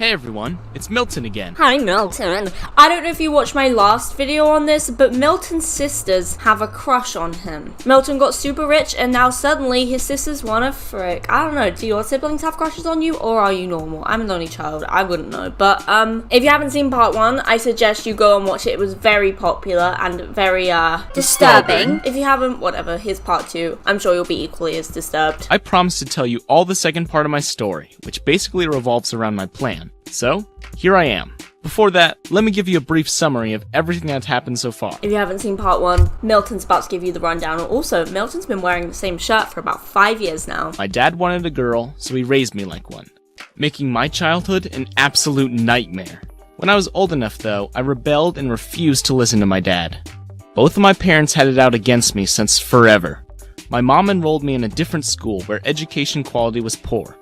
Hey everyone, it's Milton again. Hi Milton. I don't know if you watched my last video on this, but Milton's sisters have a crush on him. Milton got super rich and now suddenly his sisters wanna frick. I don't know, do your siblings have crushes on you or are you normal? I'm an only child, I wouldn't know. But if you haven't seen part 1, I suggest you go and watch it. It was very popular and very disturbing. If you haven't, whatever, here's part 2. I'm sure you'll be equally as disturbed. I promised to tell you all the second part of my story, which basically revolves around my plan. So, here I am. Before that, let me give you a brief summary of everything that's happened so far. If you haven't seen part 1, Milton's about to give you the rundown. Also, Milton's been wearing the same shirt for about 5 years now. My dad wanted a girl, so he raised me like one, making my childhood an absolute nightmare. When I was old enough, though, I rebelled and refused to listen to my dad. Both of my parents had it out against me since forever. My mom enrolled me in a different school where education quality was poor.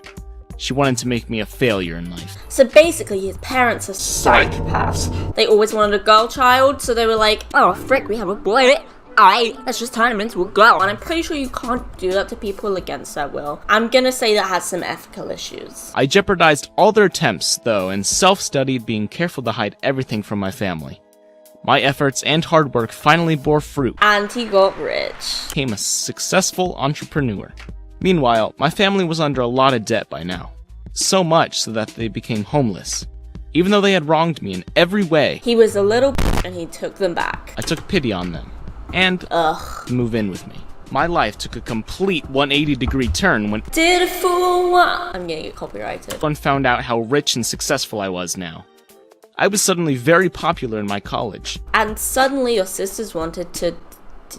She wanted to make me a failure in life. So basically, his parents are psychopaths. They always wanted a girl child, so they were like, oh frick, we have a boy. Alright, let's just turn him into a girl. And I'm pretty sure you can't do that to people against their will. I'm gonna say that has some ethical issues. I jeopardized all their attempts, though, and self-studied, being careful to hide everything from my family. My efforts and hard work finally bore fruit. And he got rich. Became a successful entrepreneur. Meanwhile, my family was under a lot of debt by now. So much so that they became homeless. Even though they had wronged me in every way. He was a little and he took them back. I took pity on them. And move in with me. My life took a complete 180-degree turn when did a fool what? I'm gonna get copyrighted. Everyone found out how rich and successful I was now. I was suddenly very popular in my college. And suddenly your sisters wanted to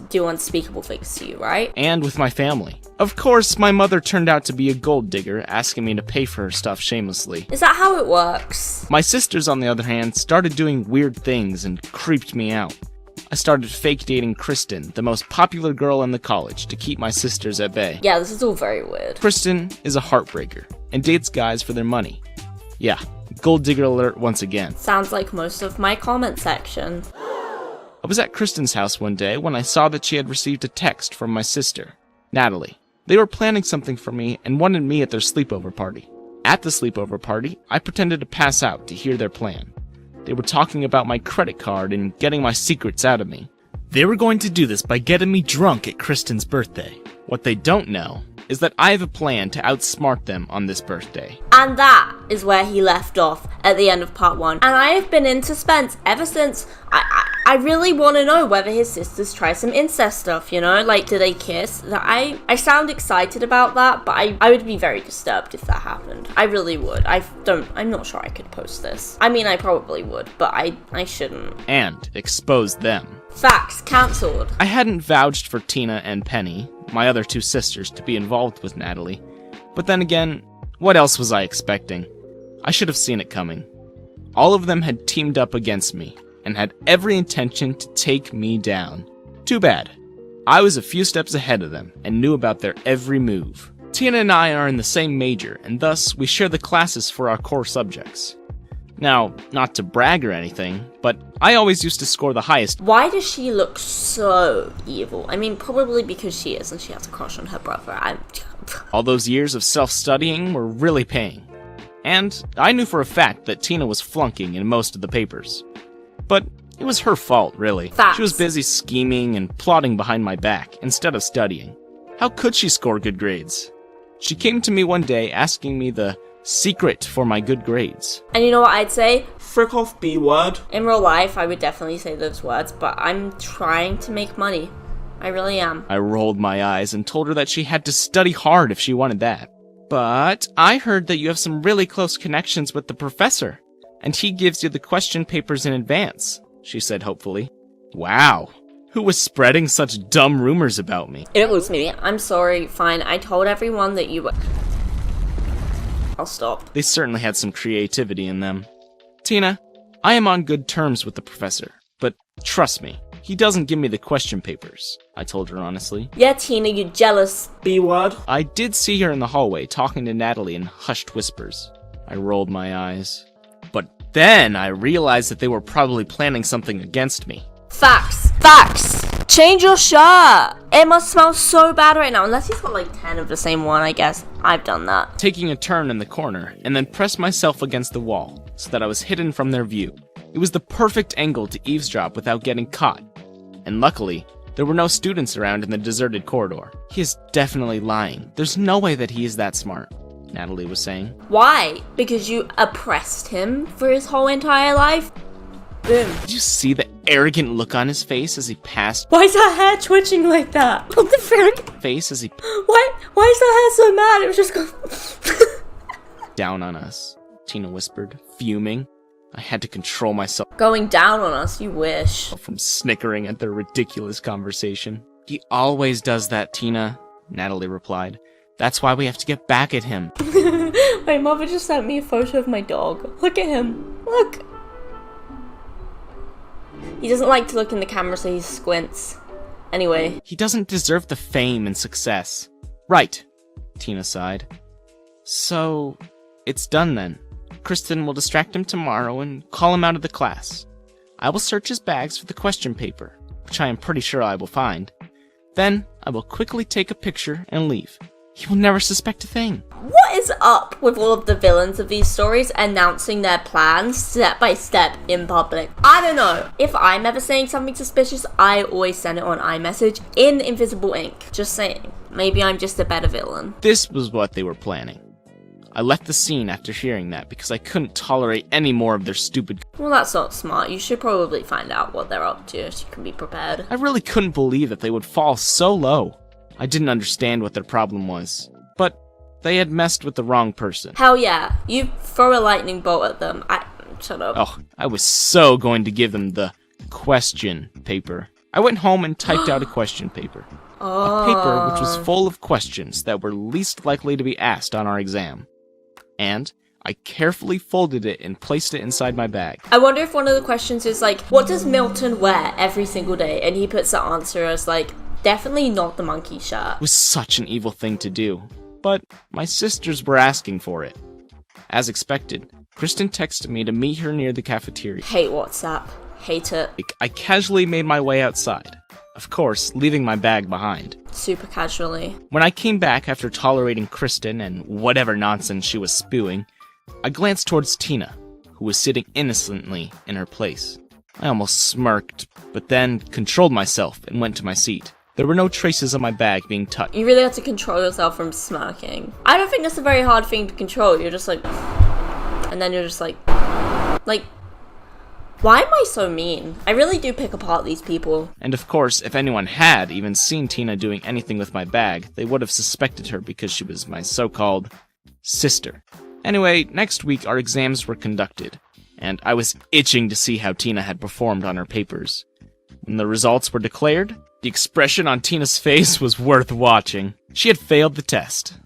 do unspeakable things to you, right? And with my family. Of course, my mother turned out to be a gold digger, asking me to pay for her stuff shamelessly. Is that how it works? My sisters, on the other hand, started doing weird things and creeped me out. I started fake dating Kristen, the most popular girl in the college, to keep my sisters at bay. Yeah, this is all very weird. Kristen is a heartbreaker and dates guys for their money. Yeah, gold digger alert once again. Sounds like most of my comment section. I was at Kristen's house one day when I saw that she had received a text from my sister, Natalie. They were planning something for me and wanted me at their sleepover party. At the sleepover party, I pretended to pass out to hear their plan. They were talking about my credit card and getting my secrets out of me. They were going to do this by getting me drunk at Kristen's birthday. What they don't know is that I have a plan to outsmart them on this birthday. And that is where he left off at the end of part 1. And I have been in suspense ever since. I really want to know whether his sisters try some incest stuff, you know? Like, do they kiss? I sound excited about that, but I would be very disturbed if that happened. I really would. I'm not sure I could post this. I mean, I probably would, but I shouldn't. And expose them. Facts, cancelled. I hadn't vouched for Tina and Penny, my other two sisters, to be involved with Natalie. But then again, what else was I expecting? I should have seen it coming. All of them had teamed up against me, and had every intention to take me down. Too bad. I was a few steps ahead of them, and knew about their every move. Tina and I are in the same major, and thus we share the classes for our core subjects. Now, not to brag or anything, but I always used to score the highest. Why does she look so evil? I mean, probably because she is, and she has a crush on her brother. All those years of self-studying were really paying. And I knew for a fact that Tina was flunking in most of the papers. But it was her fault, really. Facts. She was busy scheming and plotting behind my back instead of studying. How could she score good grades? She came to me one day asking me the secret for my good grades. And you know what I'd say? Frick off, B-word. In real life, I would definitely say those words, but I'm trying to make money. I really am. I rolled my eyes and told her that she had to study hard if she wanted that. But I heard that you have some really close connections with the professor, and he gives you the question papers in advance, she said hopefully. Wow. Who was spreading such dumb rumors about me? It was me. I'm sorry. Fine. I told everyone that you were... I'll stop. They certainly had some creativity in them. Tina, I am on good terms with the professor, but trust me, he doesn't give me the question papers, I told her honestly. Yeah, Tina, you're jealous. B-word. I did see her in the hallway talking to Natalie in hushed whispers. I rolled my eyes. But then I realized that they were probably planning something against me. Facts. Facts. Change your shirt. It must smell so bad right now. Unless he's got like 10 of the same one, I guess. I've done that. Taking a turn in the corner, and then pressed myself against the wall, so that I was hidden from their view. It was the perfect angle to eavesdrop without getting caught. And luckily, there were no students around in the deserted corridor. He is definitely lying. There's no way that he is that smart, Natalie was saying. Why? Because you oppressed him for his whole entire life? Boom. Did you see the arrogant look on his face as he passed? Why is that hair twitching like that? What the frick? Face as he Why is that hair so mad? It was just going down on us, Tina whispered, fuming. I had to control myself going down on us, you wish. from snickering at their ridiculous conversation. He always does that, Tina, Natalie replied. That's why we have to get back at him. My mother just sent me a photo of my dog. Look at him. Look. He doesn't like to look in the camera, so he squints. Anyway. He doesn't deserve the fame and success. Right, Tina sighed. So, it's done then. Kristen will distract him tomorrow and call him out of the class. I will search his bags for the question paper, which I am pretty sure I will find. Then, I will quickly take a picture and leave. He will never suspect a thing. What is up with all of the villains of these stories announcing their plans step by step in public? I don't know. If I'm ever saying something suspicious, I always send it on iMessage in invisible ink. Just saying. Maybe I'm just a better villain. This was what they were planning. I left the scene after hearing that because I couldn't tolerate any more of their stupid. Well, that's not smart. You should probably find out what they're up to so you can be prepared. I really couldn't believe that they would fall so low. I didn't understand what their problem was, but they had messed with the wrong person. Hell yeah. You throw a lightning bolt at them. Shut up. Oh, I was so going to give them the question paper. I went home and typed out a question paper. A paper which was full of questions that were least likely to be asked on our exam. And I carefully folded it and placed it inside my bag. I wonder if one of the questions is like, what does Milton wear every single day? And he puts the answer as like, definitely not the monkey shirt. It was such an evil thing to do, but my sisters were asking for it. As expected, Kristen texted me to meet her near the cafeteria. Hate WhatsApp. Hate it. I casually made my way outside, of course, leaving my bag behind. Super casually. When I came back after tolerating Kristen and whatever nonsense she was spewing, I glanced towards Tina, who was sitting innocently in her place. I almost smirked, but then controlled myself and went to my seat. There were no traces of my bag being touched. You really have to control yourself from smirking. I don't think that's a very hard thing to control. You're just like... And then you're just like... Why am I so mean? I really do pick apart these people. And of course, if anyone had even seen Tina doing anything with my bag, they would have suspected her because she was my so-called sister. Anyway, next week our exams were conducted, and I was itching to see how Tina had performed on her papers. When the results were declared, the expression on Tina's face was worth watching. She had failed the test.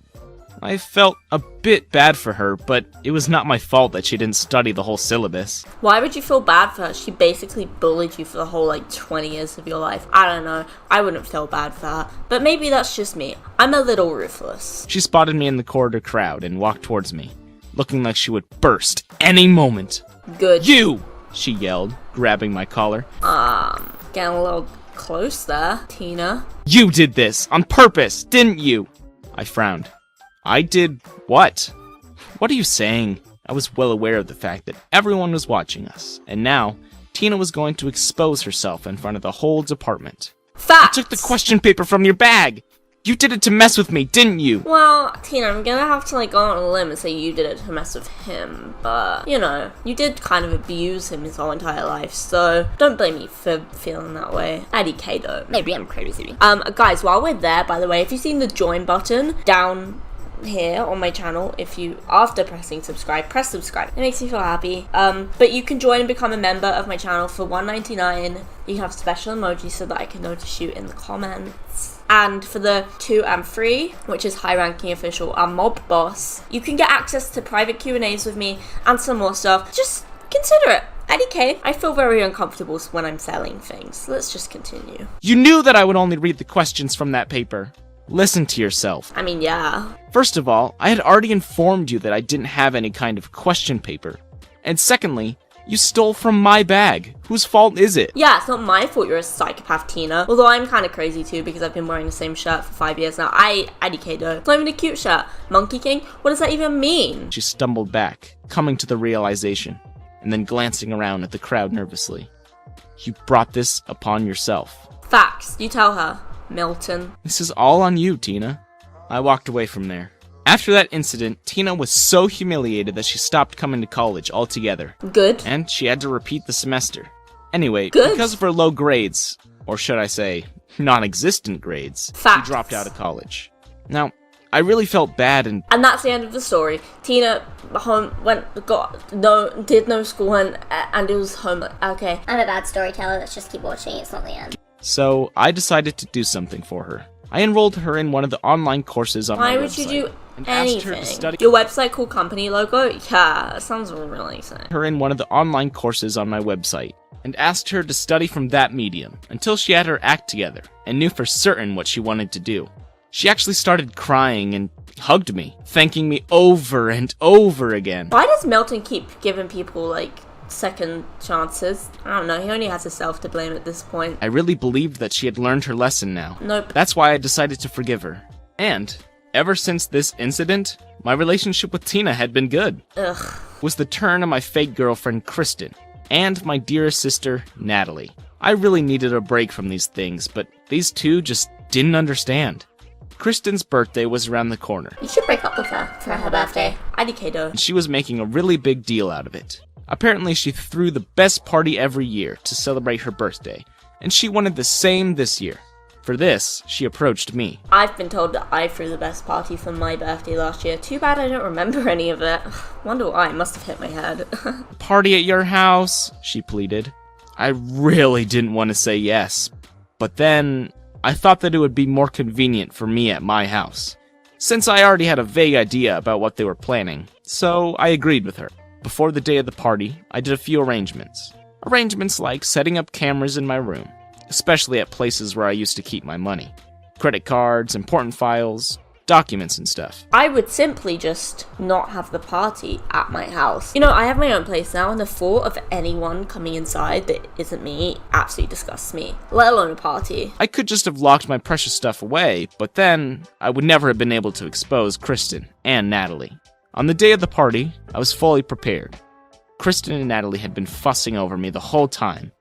I felt a bit bad for her, but it was not my fault that she didn't study the whole syllabus. Why would you feel bad for her? She basically bullied you for the whole, 20 years of your life. I don't know. I wouldn't feel bad for her. But maybe that's just me. I'm a little ruthless. She spotted me in the corridor crowd and walked towards me, looking like she would burst any moment. Good. You! She yelled, grabbing my collar. Getting a little close there, Tina. You did this on purpose, didn't you? I frowned. I did what? What are you saying? I was well aware of the fact that everyone was watching us, and now Tina was going to expose herself in front of the whole department. Facts! I took the question paper from your bag! You did it to mess with me, didn't you? Well, Tina, I'm gonna have to go on a limb and say you did it to mess with him, but, you did kind of abuse him his whole entire life, so don't blame me for feeling that way. IDK though. Maybe I'm crazy. Guys, while we're there, by the way, if you've seen the join button down here on my channel, if you, after pressing subscribe, press subscribe. It makes me feel happy. But you can join and become a member of my channel for $1.99. You can have special emojis so that I can notice you in the comments. And for the 2 and 3, which is high ranking official and mob boss, you can get access to private Q&As with me and some more stuff. Just consider it. IDK, I feel very uncomfortable when I'm selling things. Let's just continue. You knew that I would only read the questions from that paper. Listen to yourself. I mean, yeah. First of all, I had already informed you that I didn't have any kind of question paper. And secondly, You stole from my bag. Whose fault is it? Yeah, it's not my fault you're a psychopath, Tina. Although I'm kind of crazy too because I've been wearing the same shirt for 5 years now. IDK though. It's not even a cute shirt. Monkey King? What does that even mean? She stumbled back, coming to the realization, and then glancing around at the crowd nervously. You brought this upon yourself. Facts. You tell her, Milton. This is all on you, Tina. I walked away from there. After that incident, Tina was so humiliated that she stopped coming to college altogether. Good. And she had to repeat the semester. Anyway, Good. because of her low grades, or should I say, non-existent grades, Facts. she dropped out of college. Now, I really felt bad and that's the end of the story. Tina did no school and it was home. Okay. I'm a bad storyteller, let's just keep watching, it's not the end. so I decided to do something for her. I enrolled her in one of the online courses on my website. Why would you do and asked her to anything? study Your website called company logo? Yeah, that sounds really sick. her in one of the online courses on my website and asked her to study from that medium until she had her act together and knew for certain what she wanted to do. She actually started crying and hugged me, thanking me over and over again. Why does Milton keep giving people, like, second chances? I don't know, he only has himself to blame at this point. I really believed that she had learned her lesson now. Nope. That's why I decided to forgive her. And ever since this incident, my relationship with Tina had been good. Ugh. It was the turn of my fake girlfriend, Kristen, and my dearest sister, Natalie. I really needed a break from these things, but these two just didn't understand. Kristen's birthday was around the corner, You should break up with her for her birthday. IDK though. and she was making a really big deal out of it. Apparently, she threw the best party every year to celebrate her birthday, and she wanted the same this year. For this, she approached me. I've been told that I threw the best party for my birthday last year. Too bad I don't remember any of it. Wonder why, it must have hit my head. Party at your house, she pleaded. I really didn't want to say yes, but then I thought that it would be more convenient for me at my house, since I already had a vague idea about what they were planning, so I agreed with her. Before the day of the party, I did a few arrangements. Arrangements like setting up cameras in my room, especially at places where I used to keep my money. Credit cards, important files, documents and stuff. I would simply just not have the party at my house. You know, I have my own place now, and the thought of anyone coming inside that isn't me absolutely disgusts me, let alone a party. I could just have locked my precious stuff away, but then I would never have been able to expose Kristen and Natalie. On the day of the party, I was fully prepared. Kristen and Natalie had been fussing over me the whole time.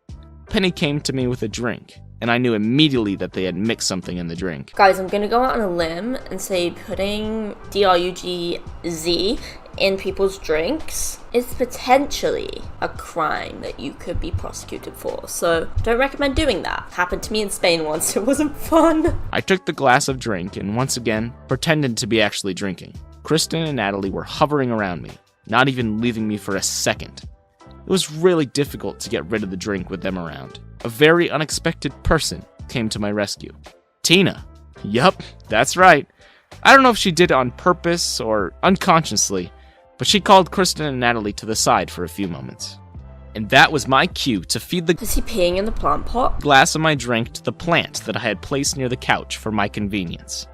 Penny came to me with a drink, and I knew immediately that they had mixed something in the drink. Guys, I'm gonna go out on a limb and say putting DRUGZ in people's drinks is potentially a crime that you could be prosecuted for. So don't recommend doing that. Happened to me in Spain once. It wasn't fun. I took the glass of drink and once again pretended to be actually drinking. Kristen and Natalie were hovering around me, not even leaving me for a second. It was really difficult to get rid of the drink with them around. A very unexpected person came to my rescue. Tina. Yup, that's right. I don't know if she did it on purpose or unconsciously, but she called Kristen and Natalie to the side for a few moments. And that was my cue to feed the Is he peeing in the plant pot? glass of my drink to the plant that I had placed near the couch for my convenience.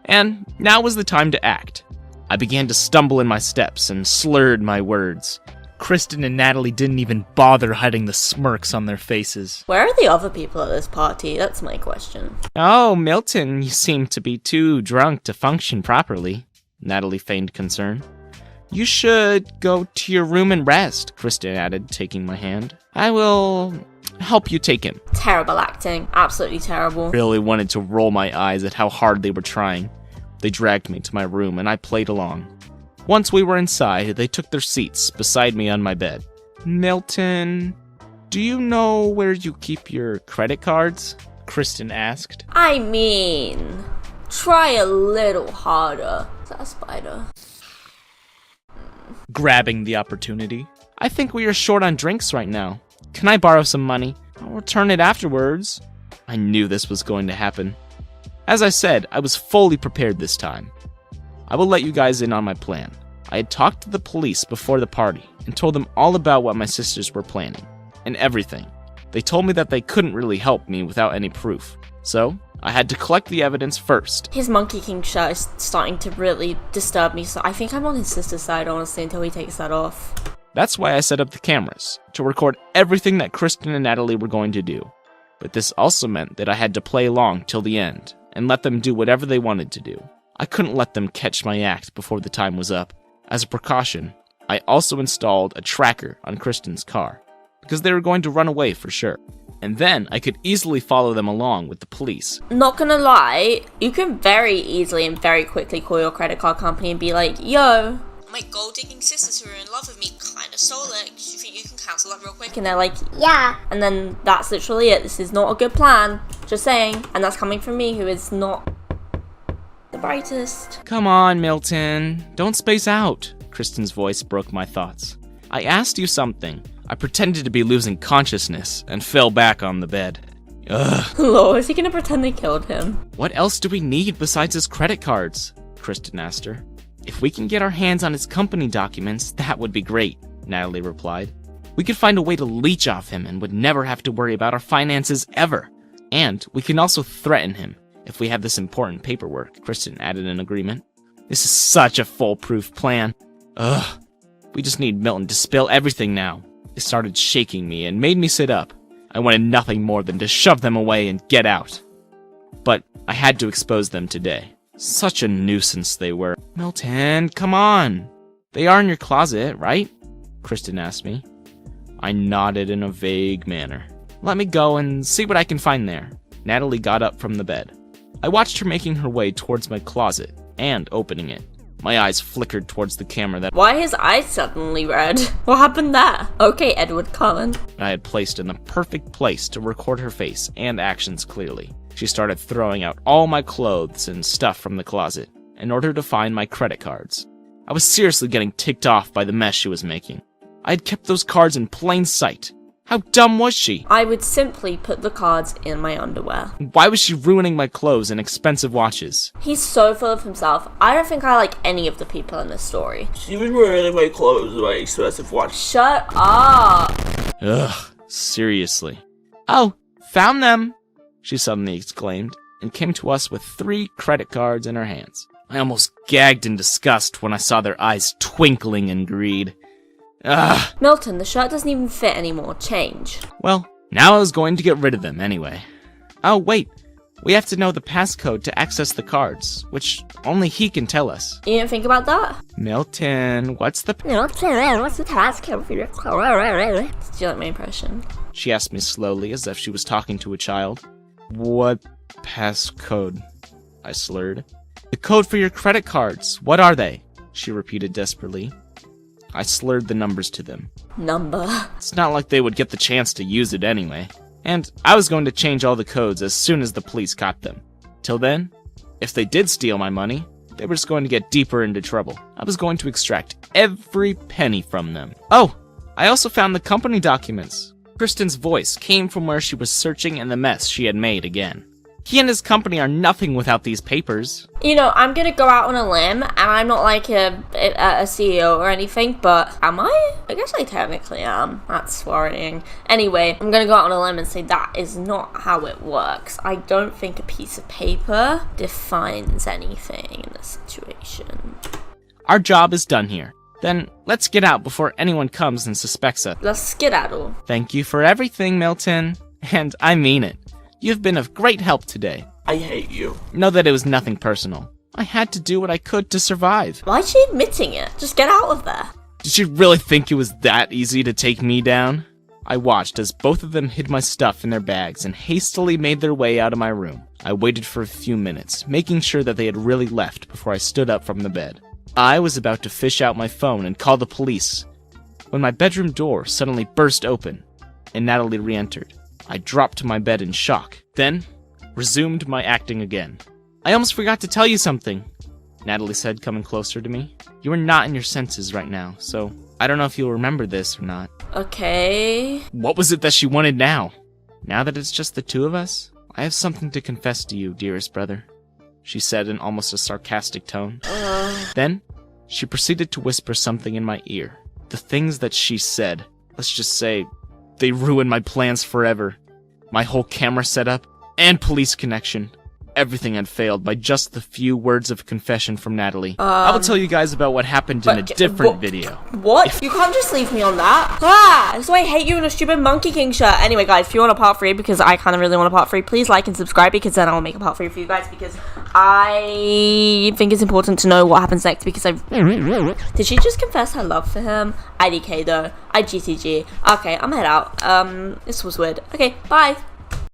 And now was the time to act. I began to stumble in my steps and slurred my words. Kristen and Natalie didn't even bother hiding the smirks on their faces. Where are the other people at this party? That's my question. Oh, Milton, you seem to be too drunk to function properly, Natalie feigned concern. You should go to your room and rest, Kristen added, taking my hand. I will help you take him. Terrible acting. Absolutely terrible. Really wanted to roll my eyes at how hard they were trying. They dragged me to my room and I played along. Once we were inside, they took their seats beside me on my bed. Milton, do you know where you keep your credit cards? Kristen asked. I mean, try a little harder. Is that a spider? Grabbing the opportunity. I think we are short on drinks right now. Can I borrow some money? I'll return it afterwards. I knew this was going to happen. As I said, I was fully prepared this time. I will let you guys in on my plan. I had talked to the police before the party and told them all about what my sisters were planning, and everything. They told me that they couldn't really help me without any proof, so I had to collect the evidence first. His Monkey King shirt is starting to really disturb me, so I think I'm on his sister's side, honestly, until he takes that off. That's why I set up the cameras, to record everything that Kristen and Natalie were going to do. But this also meant that I had to play along till the end, and let them do whatever they wanted to do. I couldn't let them catch my act before the time was up. As a precaution, I also installed a tracker on Kristen's car, because they were going to run away for sure. And then I could easily follow them along with the police. Not gonna lie, you can very easily and very quickly call your credit card company and be like, yo, my gold-digging sisters who are in love with me kind of stole it. Do you think you can cancel that real quick? And they're like, Yeah. and then that's literally it. This is not a good plan. Just saying. And that's coming from me, who is not the brightest. Come on, Milton. Don't space out. Kristen's voice broke my thoughts. I asked you something. I pretended to be losing consciousness and fell back on the bed. Ugh. Lord, is he gonna pretend they killed him? What else do we need besides his credit cards? Kristen asked her. If we can get our hands on his company documents, that would be great, Natalie replied. We could find a way to leech off him and would never have to worry about our finances ever. And we can also threaten him if we have this important paperwork, Kristen added in agreement. This is such a foolproof plan. Ugh. We just need Milton to spill everything now. It started shaking me and made me sit up. I wanted nothing more than to shove them away and get out. But I had to expose them today. Such a nuisance they were. Milton, come on. They are in your closet, right? Kristen asked me. I nodded in a vague manner. Let me go and see what I can find there. Natalie got up from the bed. I watched her making her way towards my closet and opening it. My eyes flickered towards the camera that Why his eyes suddenly red? What happened there? Okay, Edward Cullen. I had placed in the perfect place to record her face and actions clearly. She started throwing out all my clothes and stuff from the closet in order to find my credit cards. I was seriously getting ticked off by the mess she was making. I had kept those cards in plain sight. How dumb was she? I would simply put the cards in my underwear. Why was she ruining my clothes and expensive watches? He's so full of himself. I don't think I like any of the people in this story. She was ruining my clothes and my expensive watch. Shut up! Ugh, seriously. Oh, found them! She suddenly exclaimed, and came to us with 3 credit cards in her hands. I almost gagged in disgust when I saw their eyes twinkling in greed. Ugh. Milton, the shirt doesn't even fit anymore. Change. Well, now I was going to get rid of them anyway. Oh, wait. We have to know the passcode to access the cards, which only he can tell us. You didn't think about that? Milton, what's the... Milton, what's the passcode for your clothes? Did you like my impression? She asked me slowly, as if she was talking to a child. What passcode? I slurred. The code for your credit cards. What are they? She repeated desperately. I slurred the numbers to them. Number. It's not like they would get the chance to use it anyway. And I was going to change all the codes as soon as the police caught them. Till then, if they did steal my money, they were just going to get deeper into trouble. I was going to extract every penny from them. Oh, I also found the company documents. Kristen's voice came from where she was searching in the mess she had made again. He and his company are nothing without these papers. You know, I'm gonna go out on a limb, and I'm not like a CEO or anything, but am I? I guess I technically am. That's worrying. Anyway, I'm gonna go out on a limb and say that is not how it works. I don't think a piece of paper defines anything in this situation. Our job is done here. Then let's get out before anyone comes and suspects us. Let's skedaddle. Thank you for everything, Milton. And I mean it. You've been of great help today. I hate you. Know that it was nothing personal. I had to do what I could to survive. Why is she admitting it? Just get out of there. Did you really think it was that easy to take me down? I watched as both of them hid my stuff in their bags and hastily made their way out of my room. I waited for a few minutes, making sure that they had really left before I stood up from the bed. I was about to fish out my phone and call the police when my bedroom door suddenly burst open and Natalie re-entered. I dropped to my bed in shock, then resumed my acting again. I almost forgot to tell you something, Natalie said, coming closer to me. You are not in your senses right now, so I don't know if you'll remember this or not. Okay. What was it that she wanted now? Now that it's just the two of us, I have something to confess to you, dearest brother, she said in almost a sarcastic tone. Then, she proceeded to whisper something in my ear. The things that she said, let's just say, they ruined my plans forever. My whole camera setup and police connection. everything had failed by just the few words of confession from Natalie. I will tell you guys about what happened in a different video. What? You can't just leave me on that. Ah, that's why I hate you in a stupid Monkey King shirt. Anyway, guys, if you want a part 3, because I kind of really want a part 3, please like and subscribe, because then I'll make a part 3 for you guys, because I think it's important to know what happens next, because Did she just confess her love for him? IDK though. IGTG. Okay, I'm head out. This was weird. Okay, bye.